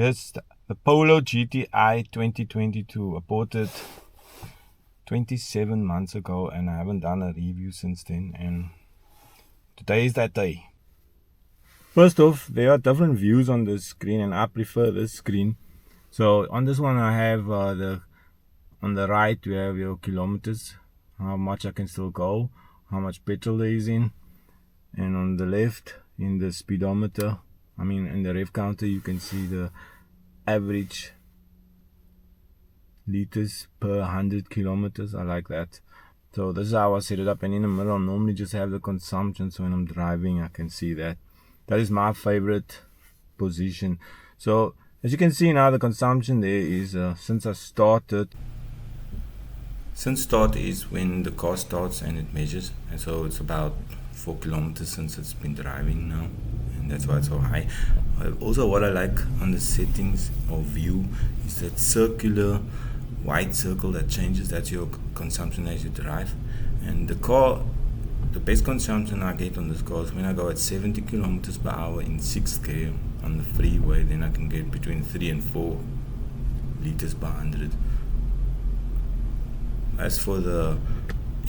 Here's the Polo GTI 2022. I bought it 27 months ago and I haven't done a review since then, and today is that day. First off, there are different views on this screen and I prefer this screen. So on this one I have on the right you have your kilometers, how much I can still go, how much petrol there is in, and on the left in the speedometer, in the rev counter, you can see the average liters per 100 kilometers. I like that. So this is how I set it up, and in the middle I normally just have the consumption, so when I'm driving I can see that. That is my favorite position. So as you can see now, the consumption there is since start is when the car starts and it measures, and so it's about 4 kilometers since it's been driving now, and that's why it's so high. Also, what I like on the settings or view is that circular white circle that changes. That's your consumption as you drive. And the car, the best consumption I get on this car is when I go at 70 kilometers per hour in 6th gear on the freeway. Then I can get between 3 and 4 liters per 100. As for the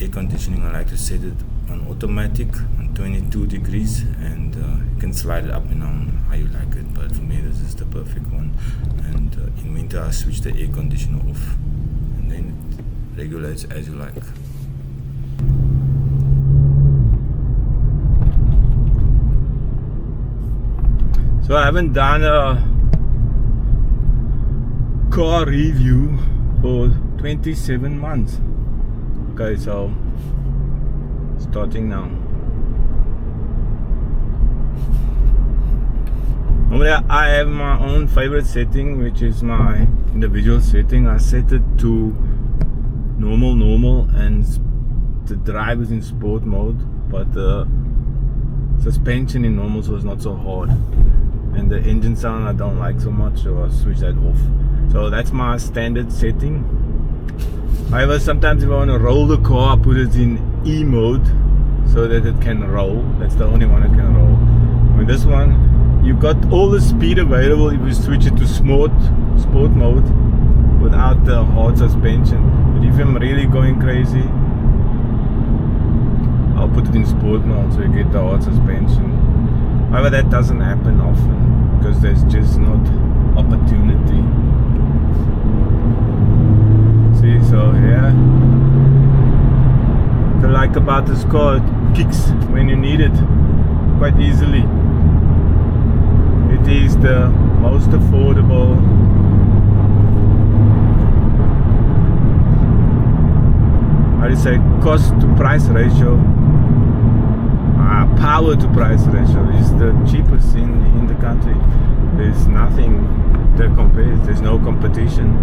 air conditioning, I like to set it on automatic on 22 degrees, and you can slide it up and down how you like it, but for me this is the perfect one. And in winter I switch the air conditioner off, and then it regulates as you like. So I haven't done a car review for 27 months. Okay, so starting now. Normally I have my own favorite setting, which is my individual setting. I set it to normal, and the drive is in sport mode, but the suspension in normal, so it's not so hard, and the engine sound I don't like so much, so I switch that off. So that's my standard setting. However, sometimes if I want to roll the car, I put it in E mode so that it can roll. That's the only one that can roll. With this one, you got all the speed available if you switch it to sport mode without the hard suspension. But if I'm really going crazy, I'll put it in sport mode so you get the hard suspension. However, that doesn't happen often because there's just not opportunity. See, so yeah, what I like about this car, it kicks when you need it quite easily. It is the most affordable cost to price ratio, power to price ratio is the cheapest in the country. There's nothing that compares, there's no competition.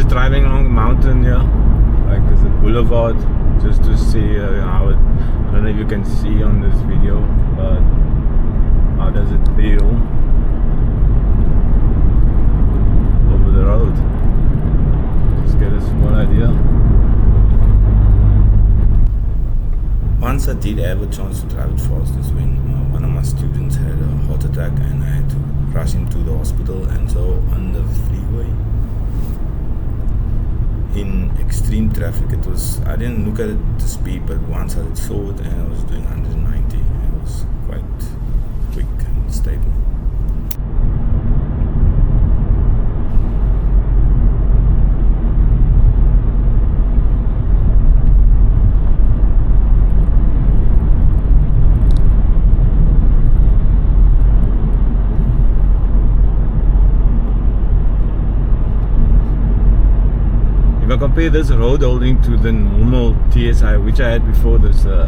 Driving along the mountain here, like there's a boulevard, just to see how it, I don't know if you can see on this video, but how does it feel over the road? Just get a small idea. Once I did have a chance to drive it fast is when one of my students had a heart attack and I had to rush him to the hospital, and so on the freeway in extreme traffic, I didn't look at the speed, but once I saw it and I was doing 190, it was quite quick and stable. If I compare this road holding to the normal TSI, which I had before, this I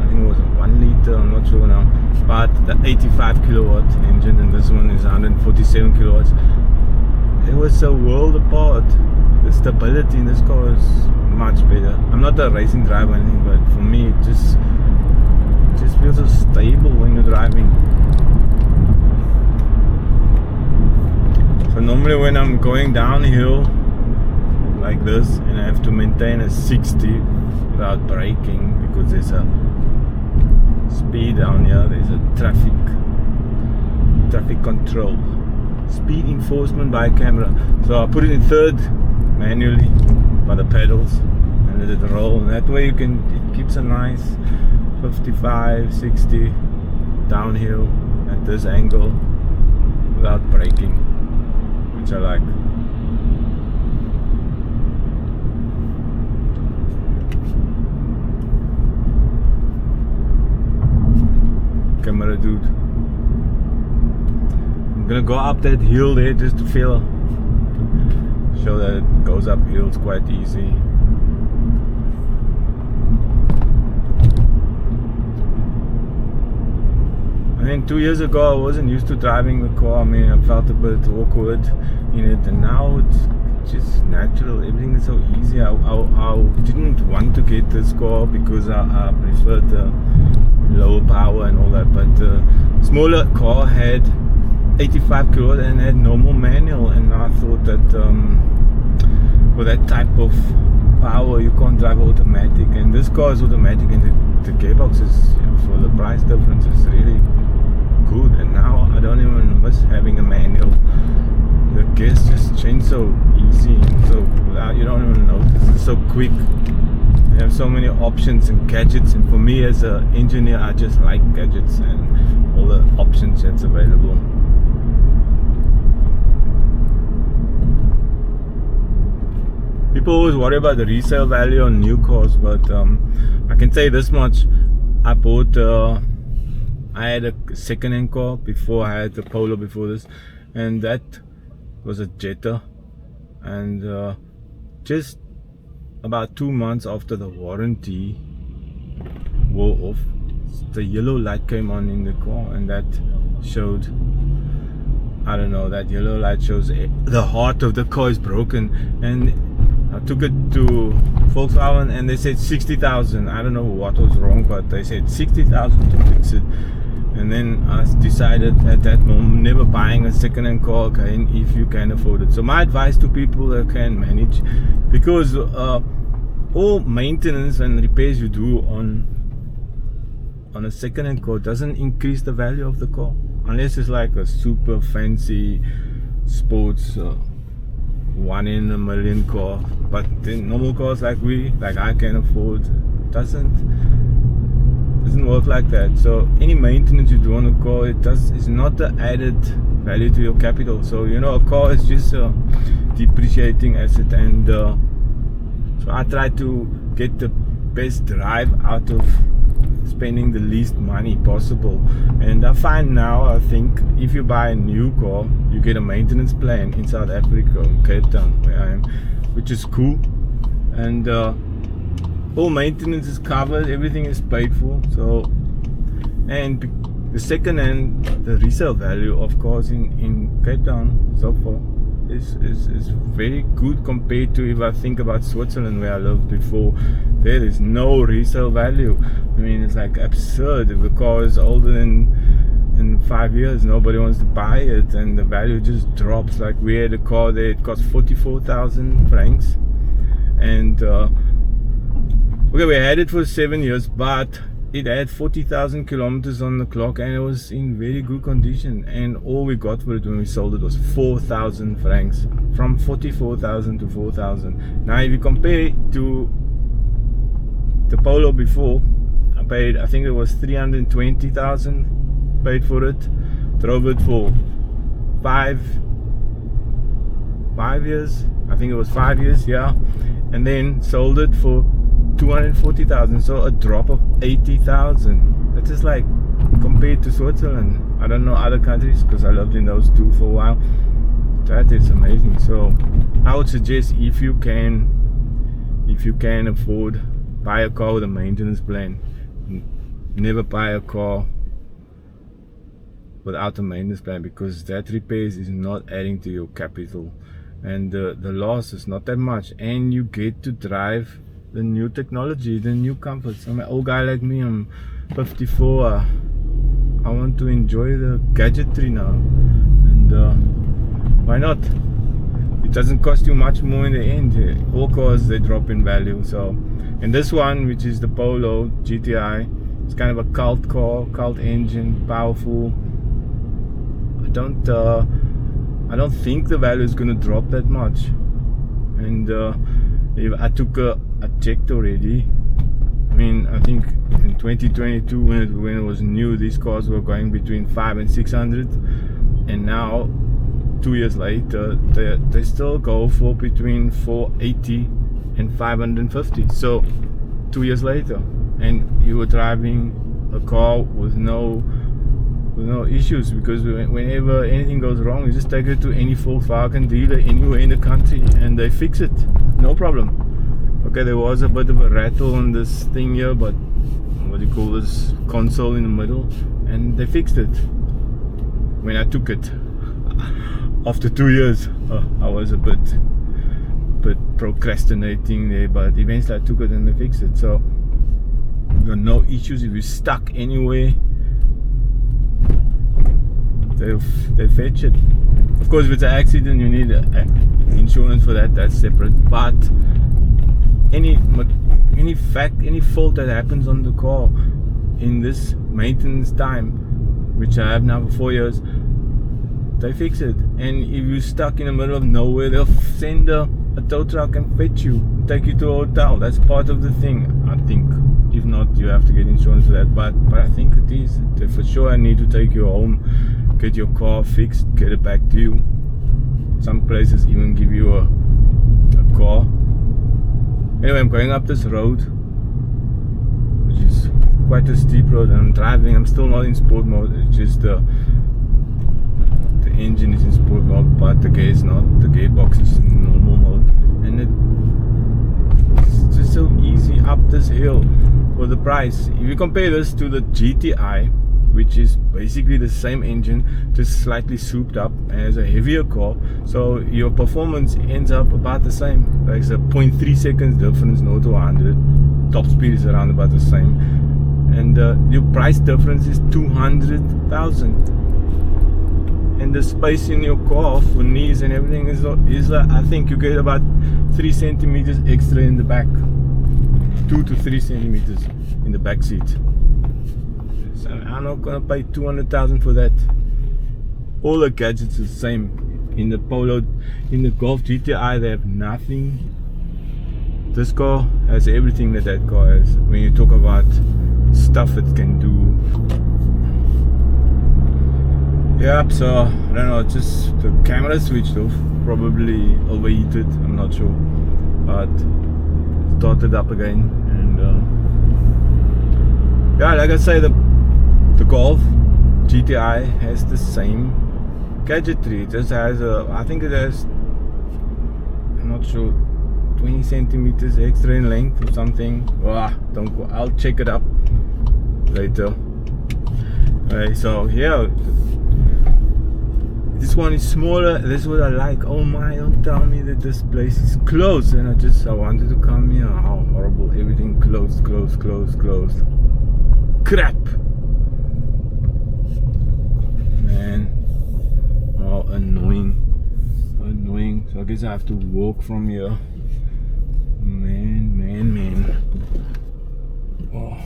think it was a 1 liter, I'm not sure now, but the 85 kilowatt engine, and this one is 147 kilowatts. It was a world apart. The stability in this car is much better. I'm not a racing driver or anything, but for me it just feels so stable when you're driving. So normally when I'm going downhill, like like this, and I have to maintain a 60 without braking because there's a speed down here. There's a traffic control, speed enforcement by camera. So I put it in third manually by the pedals and let it roll, and that way it keeps a nice 55, 60 downhill at this angle without braking, which I like. Camera dude. I'm gonna go up that hill there just to show that it goes up hills quite easy. I mean, 2 years ago I wasn't used to driving the car. I mean, I felt a bit awkward in it, and now it's just natural. Everything is so easy. I didn't want to get this car because I preferred the lower power and all that, but the smaller car had 85 kilowatt and had normal manual, and I thought that for that type of power you can't drive automatic, and this car is automatic, and the gearbox is, for the price difference, is really good. And now I don't even miss having a manual. The gears just change so easy, and so you don't even notice. It's so quick. You have so many options and gadgets, and for me as an engineer, I just like gadgets and all the options that's available. People always worry about the resale value on new cars, but I can say this much: I had a second-hand car before. I had the Polo before this, and that was a Jetta, and just about 2 months after the warranty wore off, the yellow light came on in the car, and that showed, I don't know, that yellow light shows the heart of the car is broken. And I took it to Volkswagen and they said 60,000. I don't know what was wrong, but they said 60,000 to fix it. And then I decided at that moment never buying a second-hand car again if you can afford it. So my advice to people that can manage, because all maintenance and repairs you do on a second-hand car doesn't increase the value of the car, unless it's like a super fancy sports 1 in a million car. But the normal cars like I can afford doesn't work like that. So any maintenance you do on a car, it's not the added value to your capital. So a car is just a depreciating asset, and so I try to get the best drive out of spending the least money possible. And I find now, I think if you buy a new car, you get a maintenance plan in South Africa, in Cape Town where I am, which is cool, and all maintenance is covered, everything is paid for. So, and the second hand, the resale value of cars in Cape Town so far is very good compared to, if I think about Switzerland where I lived before. There is no resale value. I mean, it's like absurd. If the car is older than 5 years, nobody wants to buy it, and the value just drops. Like we had a car there, it cost 44,000 francs, and okay, we had it for 7 years, but it had 40,000 kilometers on the clock, and it was in very good condition, and all we got for it when we sold it was 4,000 francs, from 44,000 to 4,000. Now if you compare to the Polo before, I think it was 320,000 paid for it, drove it for 5 years, I think it was 5 years, yeah, and then sold it for 240,000, so a drop of 80,000. That is like, compared to Switzerland, I don't know other countries because I lived in those two for a while, that is amazing. So I would suggest, if you can afford, buy a car with a maintenance plan. Never buy a car without a maintenance plan, because that repairs is not adding to your capital, and the loss is not that much, and you get to drive the new technology, the new comforts. I'm an old guy like me, I'm 54, I want to enjoy the gadgetry now, and why not? it doesn't cost you much more in the end. All cars, they drop in value. So, and this one, which is the Polo GTI, it's kind of a cult car, cult engine, powerful. I don't think the value is going to drop that much. And I checked already. I mean, I think in 2022 when it was new, these cars were going between 500 and 600, and now 2 years later they still go for between 480 and 550. So 2 years later, and you were driving a car with no issues, because whenever anything goes wrong, you just take it to any Volkswagen dealer anywhere in the country and they fix it, no problem. Okay, there was a bit of a rattle on this thing here, but what do you call this, console in the middle, and they fixed it when I took it after 2 years. I was a bit procrastinating there, but eventually I took it and they fixed it. So you got no issues. If you're stuck anywhere, they fetch it. Of course, if it's an accident, you need insurance for that. That's separate. But any fault that happens on the car in this maintenance time, which I have now for 4 years, they fix it. And if you're stuck in the middle of nowhere, they'll send a tow truck and fetch you, take you to a hotel. That's part of the thing, I think. If not, you have to get insurance for that, but I think it is. For sure I need to take you home, get your car fixed, get it back to you. Some places even give you a car. Anyway, I'm going up this road, which is quite a steep road, and I'm driving. I'm still not in sport mode. It's just the engine is in sport mode, but the gear is not. The gearbox is in normal mode, and it's just so easy up this hill for the price. If you compare this to the GTI, which is basically the same engine, just slightly souped up as a heavier car, so your performance ends up about the same. There's a 0.3 seconds difference, 0 to 100. Top speed is around about the same, and your price difference is 200,000. And the space in your car for knees and everything is I think you get about 3 centimeters extra in the back, 2 to 3 centimeters in the back seat. So I'm not gonna pay 200,000 for that. All the gadgets are the same. In the Polo, in the Golf GTI, they have nothing. This car has everything that car has. When you talk about stuff it can do. Yep, so I don't know, just the camera switched off, probably overheated, I'm not sure, but started up again. And yeah, like I say, the Golf GTI has the same gadgetry. It just has I think it has, I'm not sure, 20 centimeters extra in length or something. I'll check it up later. Okay, so yeah, this one is smaller. This is what I like. Oh my, don't tell me that this place is closed. And I wanted to come here. How horrible. Everything closed. Crap. Man. Oh, annoying. So I guess I have to walk from here. Man. Oh.